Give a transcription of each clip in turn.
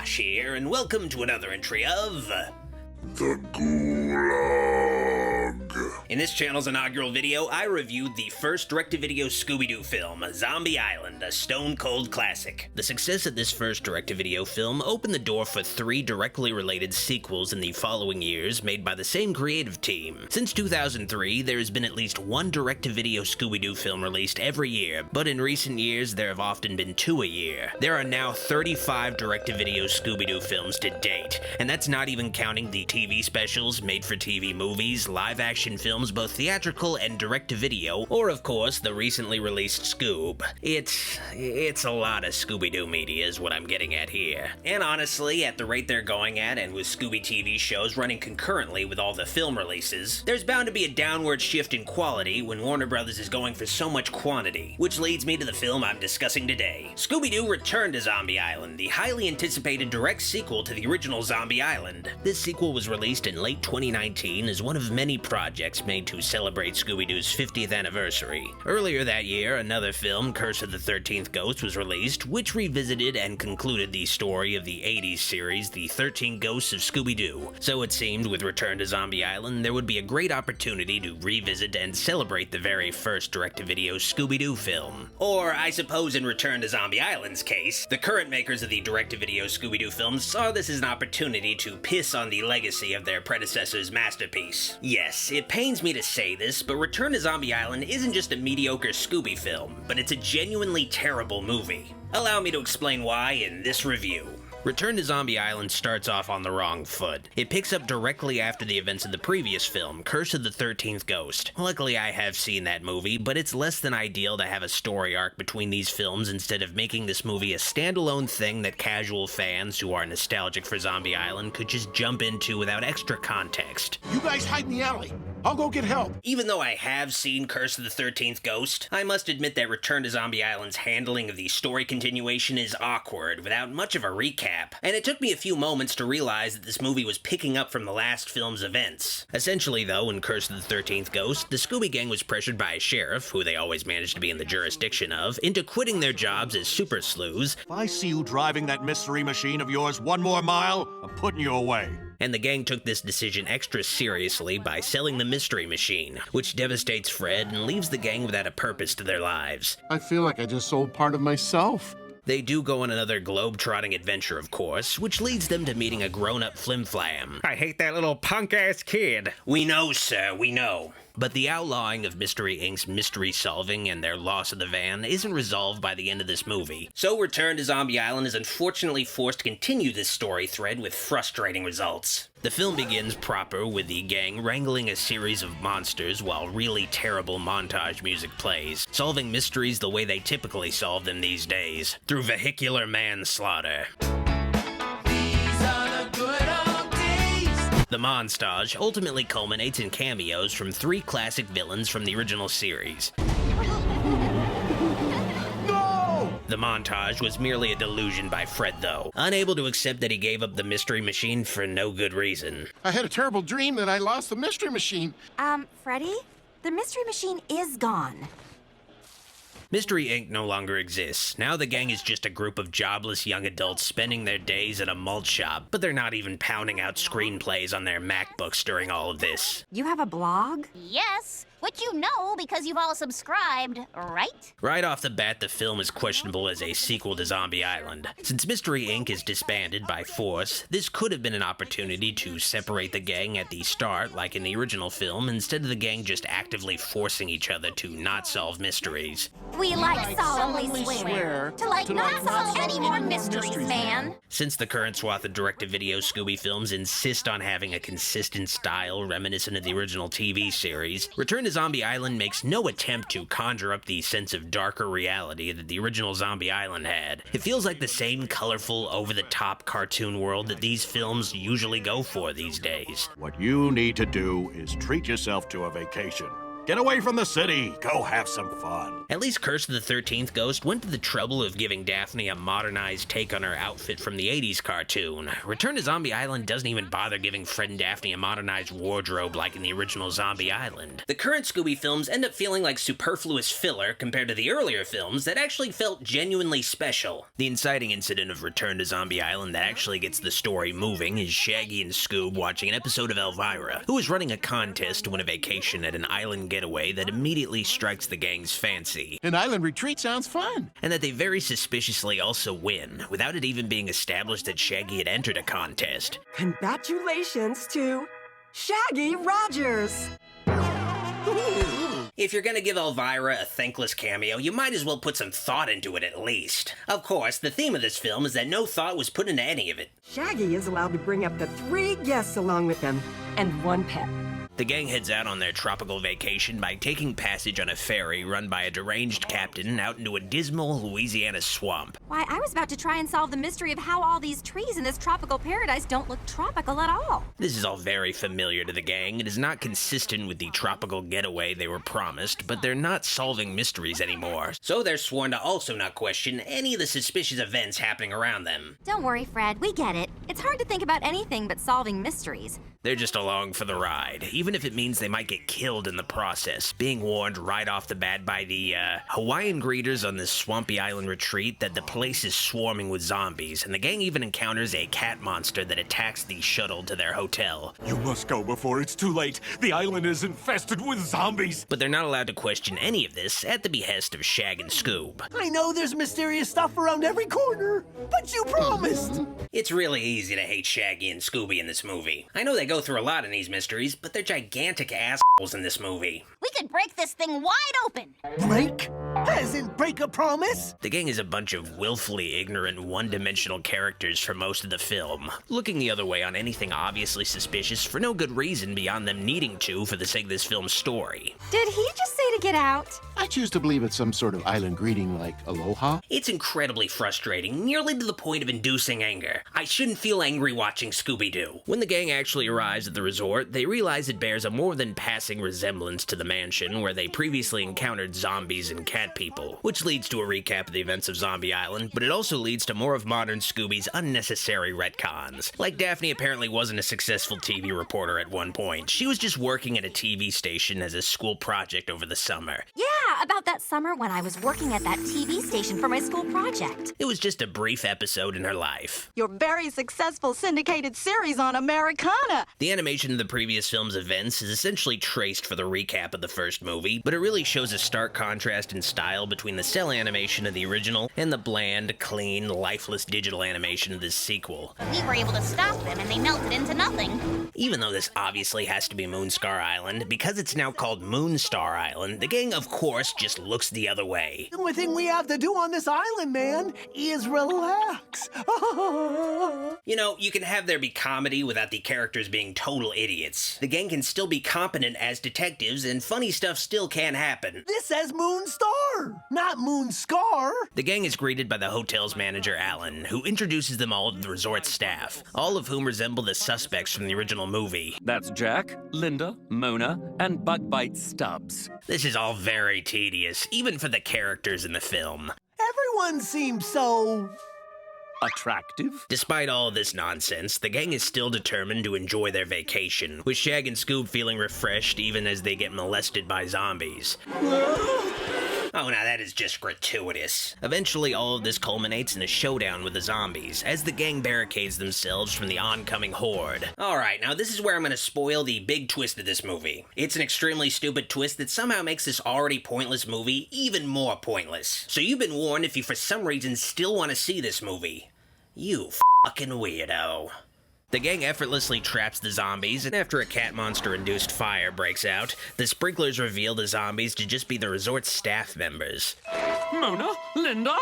Ghoulash here, and welcome to another entry of The Ghoulog. In this channel's inaugural video, I reviewed the first direct-to-video Scooby-Doo film, Zombie Island, a stone-cold classic. The success of this first direct-to-video film opened the door for 3 directly related sequels in the following years made by the same creative team. Since 2003, there has been at least 1 direct-to-video Scooby-Doo film released every year, but in recent years, there have often been 2 a year. There are now 35 direct-to-video Scooby-Doo films to date, and that's not even counting the TV specials, made-for-TV movies, live-action films, both theatrical and direct-to-video, or of course, the recently released Scoob. It's a lot of Scooby-Doo media is what I'm getting at here. And honestly, at the rate they're going at, and with Scooby TV shows running concurrently with all the film releases, there's bound to be a downward shift in quality when Warner Brothers is going for so much quantity. Which leads me to the film I'm discussing today. Scooby-Doo Return to Zombie Island, the highly anticipated direct sequel to the original Zombie Island. This sequel was released in late 2019 as one of many projects made to celebrate Scooby-Doo's 50th anniversary. Earlier that year, another film, Curse of the 13th Ghost, was released, which revisited and concluded the story of the 80s series, The 13 Ghosts of Scooby-Doo. So it seemed with Return to Zombie Island, there would be a great opportunity to revisit and celebrate the very first direct-to-video Scooby-Doo film. Or, I suppose in Return to Zombie Island's case, the current makers of the direct-to-video Scooby-Doo films saw this as an opportunity to piss on the legacy of their predecessor's masterpiece. Yes, it pains me to say this, but Return to Zombie Island isn't just a mediocre Scooby film, but it's a genuinely terrible movie. Allow me to explain why in this review. Return to Zombie Island starts off on the wrong foot. It picks up directly after the events of the previous film, Curse of the 13th Ghost. Luckily, I have seen that movie, but it's less than ideal to have a story arc between these films instead of making this movie a standalone thing that casual fans who are nostalgic for Zombie Island could just jump into without extra context. You guys hide in the alley. I'll go get help. Even though I have seen Curse of the 13th Ghost, I must admit that Return to Zombie Island's handling of the story continuation is awkward, without much of a recap. And it took me a few moments to realize that this movie was picking up from the last film's events. Essentially, though, in Curse of the 13th Ghost, the Scooby Gang was pressured by a sheriff, who they always managed to be in the jurisdiction of, into quitting their jobs as super sleuths. If I see you driving that mystery machine of yours 1 more mile, I'm putting you away. And the gang took this decision extra seriously by selling the mystery machine, which devastates Fred and leaves the gang without a purpose to their lives. I feel like I just sold part of myself. They do go on another globe-trotting adventure, of course, which leads them to meeting a grown-up flim-flam. I hate that little punk-ass kid. We know, sir, we know. But the outlawing of Mystery Inc.'s mystery solving and their loss of the van isn't resolved by the end of this movie. So Return to Zombie Island is unfortunately forced to continue this story thread with frustrating results. The film begins proper with the gang wrangling a series of monsters while really terrible montage music plays, solving mysteries the way they typically solve them these days, through vehicular manslaughter. The montage ultimately culminates in cameos from 3 classic villains from the original series. The montage was merely a delusion by Fred, though, unable to accept that he gave up the mystery machine for no good reason. I had a terrible dream that I lost the mystery machine. Freddy? The mystery machine is gone. Mystery Inc. no longer exists. Now the gang is just a group of jobless young adults spending their days at a malt shop, but they're not even pounding out screenplays on their MacBooks during all of this. You have a blog? Yes, which you know because you've all subscribed, right? Right off the bat, the film is questionable as a sequel to Zombie Island. Since Mystery Inc. is disbanded by force, this could have been an opportunity to separate the gang at the start, like in the original film, instead of the gang just actively forcing each other to not solve mysteries. We solemnly swear to not solve any more mysteries, man. Since the current swath of direct-to-video Scooby films insist on having a consistent style reminiscent of the original TV series, Return to Zombie Island makes no attempt to conjure up the sense of darker reality that the original Zombie Island had. It feels like the same colorful, over-the-top cartoon world that these films usually go for these days. What you need to do is treat yourself to a vacation. Get away from the city. Go have some fun. At least Curse of the 13th Ghost went to the trouble of giving Daphne a modernized take on her outfit from the 80s cartoon. Return to Zombie Island doesn't even bother giving Fred and Daphne a modernized wardrobe like in the original Zombie Island. The current Scooby films end up feeling like superfluous filler compared to the earlier films that actually felt genuinely special. The inciting incident of Return to Zombie Island that actually gets the story moving is Shaggy and Scoob watching an episode of Elvira, who is running a contest to win a vacation at an island getaway that immediately strikes the gang's fancy. An island retreat sounds fun. And that they very suspiciously also win, without it even being established that Shaggy had entered a contest. Congratulations to Shaggy Rogers. If you're gonna give Elvira a thankless cameo, you might as well put some thought into it at least. Of course, the theme of this film is that no thought was put into any of it. Shaggy is allowed to bring up to 3 guests along with him, and 1 pet. The gang heads out on their tropical vacation by taking passage on a ferry run by a deranged captain out into a dismal Louisiana swamp. Why, I was about to try and solve the mystery of how all these trees in this tropical paradise don't look tropical at all. This is all very familiar to the gang. It is not consistent with the tropical getaway they were promised, but they're not solving mysteries anymore. So they're sworn to also not question any of the suspicious events happening around them. Don't worry, Fred, we get it. It's hard to think about anything but solving mysteries. They're just along for the ride, even if it means they might get killed in the process, being warned right off the bat by the, Hawaiian greeters on this swampy island retreat that the place is swarming with zombies, and the gang even encounters a cat monster that attacks the shuttle to their hotel. You must go before it's too late. The island is infested with zombies. But they're not allowed to question any of this at the behest of Shag and Scoob. I know there's mysterious stuff around every corner, but you promised! It's really easy to hate Shaggy and Scooby in this movie. I know they go through a lot in these mysteries, but they're gigantic assholes in this movie. We could break this thing wide open. Break? As in break a promise? The gang is a bunch of willfully ignorant, one-dimensional characters for most of the film, looking the other way on anything obviously suspicious for no good reason beyond them needing to for the sake of this film's story. Did he just say to get out? I choose to believe it's some sort of island greeting like aloha. It's incredibly frustrating, nearly to the point of inducing anger. I shouldn't feel angry watching Scooby-Doo. When the gang actually arrives at the resort, they realize it bears a more than passing resemblance to the mansion where they previously encountered zombies and cat people, which leads to a recap of the events of Zombie Island, but it also leads to more of modern Scooby's unnecessary retcons. Like Daphne apparently wasn't a successful TV reporter at one point. She was just working at a TV station as a school project over the summer. Yeah, about that summer when I was working at that TV station for my school project. It was just a brief episode in her life. Your very successful syndicated series on Americana. The animation of the previous film's events is essentially traced for the recap of the first movie, but it really shows a stark contrast in style between the cell animation of the original and the bland, clean, lifeless digital animation of this sequel. We were able to stop them and they melted into nothing. Even though this obviously has to be Moonscar Island, because it's now called Moonstar Island, the gang of course just looks the other way. The only thing we have to do on this island, man, is relax. You know, you can have there be comedy without the characters being total idiots. The gang can still be competent as detectives, and funny stuff still can happen. This says Moonstar, not Moonscar. The gang is greeted by the hotel's manager, Alan, who introduces them all to the resort staff, all of whom resemble the suspects from the original movie. That's Jack, Linda, Mona, and Bugbite Stubbs. This is all very tedious, even for the characters in the film. Everyone seems so attractive. Despite all of this nonsense, the gang is still determined to enjoy their vacation, with Shag and Scoob feeling refreshed even as they get molested by zombies. Oh, now that is just gratuitous. Eventually, all of this culminates in a showdown with the zombies, as the gang barricades themselves from the oncoming horde. Alright, now this is where I'm gonna spoil the big twist of this movie. It's an extremely stupid twist that somehow makes this already pointless movie even more pointless. So you've been warned if you for some reason still want to see this movie. You fucking weirdo. The gang effortlessly traps the zombies, and after a cat monster-induced fire breaks out, the sprinklers reveal the zombies to just be the resort's staff members. Mona? Linda?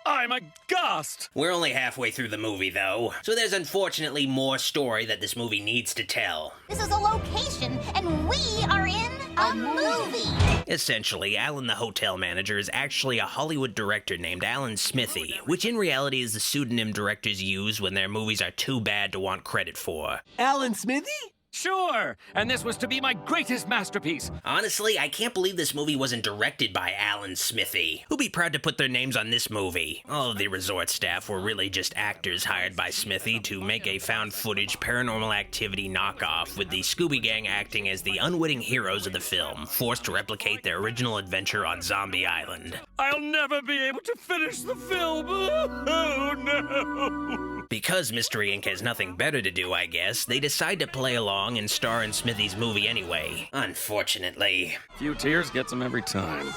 I'm aghast! We're only halfway through the movie, though, so there's unfortunately more story that this movie needs to tell. This is a location, and we are in a movie. Essentially, Alan the hotel manager is actually a Hollywood director named Alan Smithy, which in reality is the pseudonym directors use when their movies are too bad to want credit for. Alan Smithy? Sure, and this was to be my greatest masterpiece. Honestly, I can't believe this movie wasn't directed by Alan Smithy. Who'd be proud to put their names on this movie? All of the resort staff were really just actors hired by Smithy to make a found footage paranormal activity knockoff, with the Scooby Gang acting as the unwitting heroes of the film, forced to replicate their original adventure on Zombie Island. I'll never be able to finish the film. Oh, no. Because Mystery Inc. has nothing better to do, I guess, they decide to play along and star in Smithy's movie anyway. Unfortunately. Few tears gets them every time.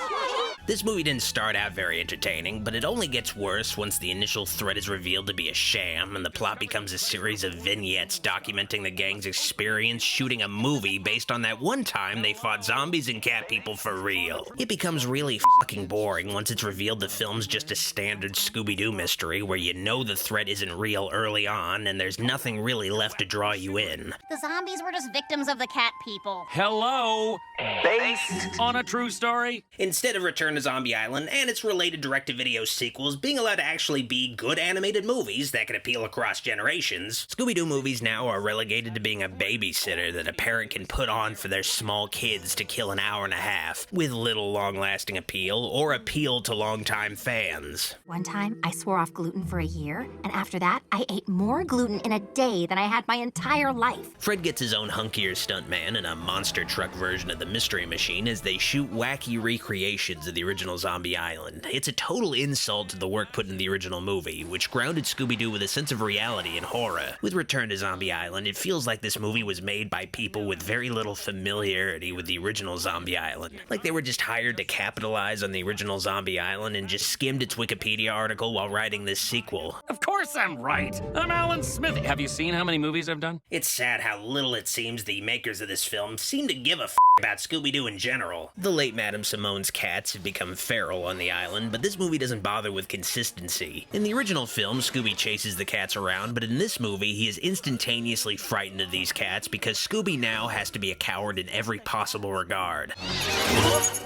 This movie didn't start out very entertaining, but it only gets worse once the initial threat is revealed to be a sham, and the plot becomes a series of vignettes documenting the gang's experience shooting a movie based on that one time they fought zombies and cat people for real. It becomes really fucking boring once it's revealed the film's just a standard Scooby-Doo mystery where you know the threat isn't real early on, and there's nothing really left to draw you in. The zombies were just victims of the cat people. Hello? Based on a true story? Instead of Return to Zombie Island and its related direct-to-video sequels being allowed to actually be good animated movies that can appeal across generations, Scooby-Doo movies now are relegated to being a babysitter that a parent can put on for their small kids to kill an hour and a half, with little long-lasting appeal or appeal to longtime fans. One time, I swore off gluten for a year, and after that, I ate more gluten in a day than I had my entire life. Fred gets his own hunkier stuntman in a monster truck version of the Mystery Machine as they shoot wacky recreations of the original Zombie Island. It's a total insult to the work put in the original movie, which grounded Scooby-Doo with a sense of reality and horror. With Return to Zombie Island, it feels like this movie was made by people with very little familiarity with the original Zombie Island. Like they were just hired to capitalize on the original Zombie Island and just skimmed its Wikipedia article while writing this sequel. Of course I'm right. I'm Alan Smithy. Have you seen how many movies I've done? It's sad how little it seems the makers of this film seem to give a about Scooby-Doo in general. The late Madame Simone's cats have become feral on the island, but this movie doesn't bother with consistency. In the original film, Scooby chases the cats around, but in this movie, he is instantaneously frightened of these cats because Scooby now has to be a coward in every possible regard.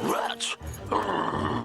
Rats!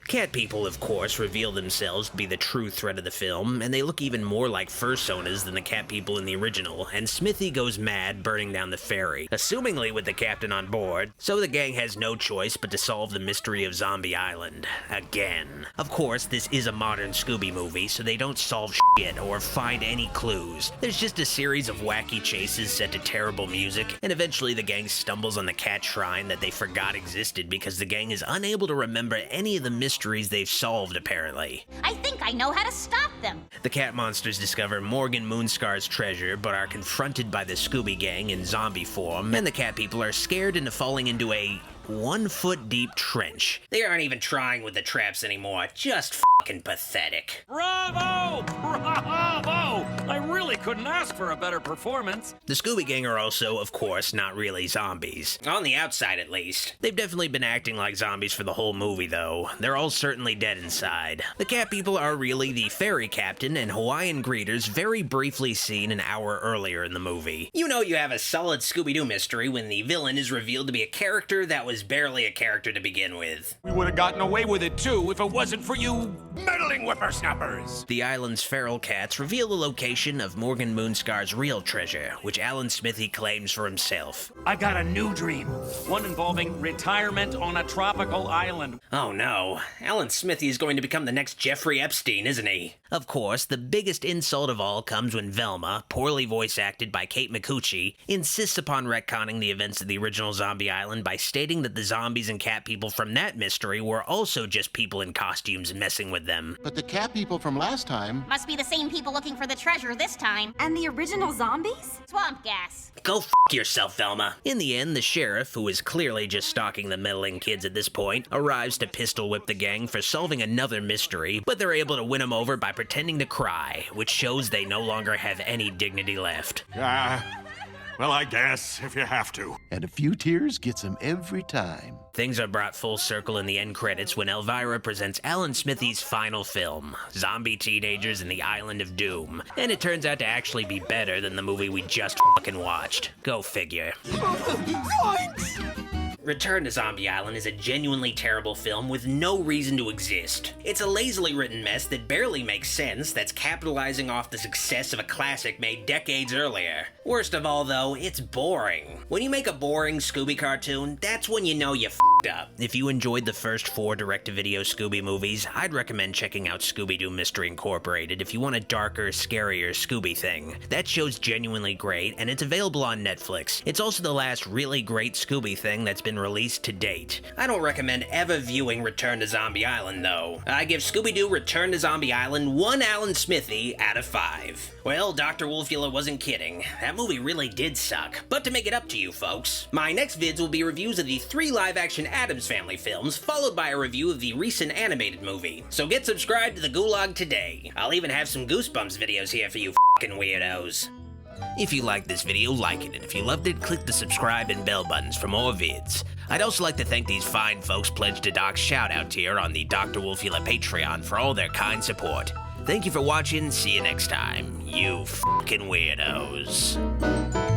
Cat people, of course, reveal themselves to be the true threat of the film, and they look even more like fursonas than the cat people in the original, and Smithy goes mad burning down the ferry, assumingly with the captain on board, so the gang has no choice but to solve the mystery of Zombie Island. Again. Of course, this is a modern Scooby movie, so they don't solve shit or find any clues. There's just a series of wacky chases set to terrible music, and eventually the gang stumbles on the cat shrine that they forgot existed because the gang is unable to remember any of the mysteries they've solved, apparently. I think I know how to stop them. The cat monsters discover Morgan Moonscar's treasure, but are confronted by the Scooby Gang in zombie form, and the cat people are scared into falling into a 1-foot-deep trench. They aren't even trying with the traps anymore. Just fucking pathetic. Bravo! Bravo! I really couldn't ask for a better performance. The Scooby Gang are also, of course, not really zombies. On the outside, at least. They've definitely been acting like zombies for the whole movie, though. They're all certainly dead inside. The cat people are really the ferry captain and Hawaiian greeters very briefly seen an hour earlier in the movie. You know you have a solid Scooby-Doo mystery when the villain is revealed to be a character that was barely a character to begin with. We would have gotten away with it, too, if it wasn't for you meddling whippersnappers. The island's feral cats reveal the location of Morgan Moonscar's real treasure, which Alan Smithy claims for himself. I've got a new dream. One involving retirement on a tropical island. Oh no, Alan Smithy is going to become the next Jeffrey Epstein, isn't he? Of course, the biggest insult of all comes when Velma, poorly voice acted by Kate McCucci, insists upon retconning the events of the original Zombie Island by stating that the zombies and cat people from that mystery were also just people in costumes messing with them. But the cat people from last time... Must be the same people looking for the treasure this time. And the original zombies? Swamp gas. Go f*** yourself, Velma. In the end, the sheriff, who is clearly just stalking the meddling kids at this point, arrives to pistol whip the gang for solving another mystery, but they're able to win him over by pretending to cry, which shows they no longer have any dignity left. Well, I guess, if you have to. And a few tears gets him every time. Things are brought full circle in the end credits when Elvira presents Alan Smithy's final film, Zombie Teenagers in the Island of Doom. And it turns out to actually be better than the movie we just fucking watched. Go figure. Return to Zombie Island is a genuinely terrible film with no reason to exist. It's a lazily written mess that barely makes sense that's capitalizing off the success of a classic made decades earlier. Worst of all though, it's boring. When you make a boring Scooby cartoon, that's when you know you f***ed up. If you enjoyed the first 4 direct-to-video Scooby movies, I'd recommend checking out Scooby-Doo Mystery Incorporated if you want a darker, scarier Scooby thing. That show's genuinely great, and it's available on Netflix. It's also the last really great Scooby thing that's been released to date. I don't recommend ever viewing Return to Zombie Island, though. I give Scooby-Doo Return to Zombie Island 1 Alan Smithy out of 5. Well, Dr. Wolfula wasn't kidding. That movie really did suck. But to make it up to you folks, my next vids will be reviews of the 3 live-action Addams Family films, followed by a review of the recent animated movie. So get subscribed to the Ghoulog today. I'll even have some Goosebumps videos here for you f***ing weirdos. If you liked this video, like it, and if you loved it, click the subscribe and bell buttons for more vids. I'd also like to thank these fine folks pledged to Doc's shoutout tier on the Dr. Wolfula Patreon for all their kind support. Thank you for watching, see you next time, you f***ing weirdos.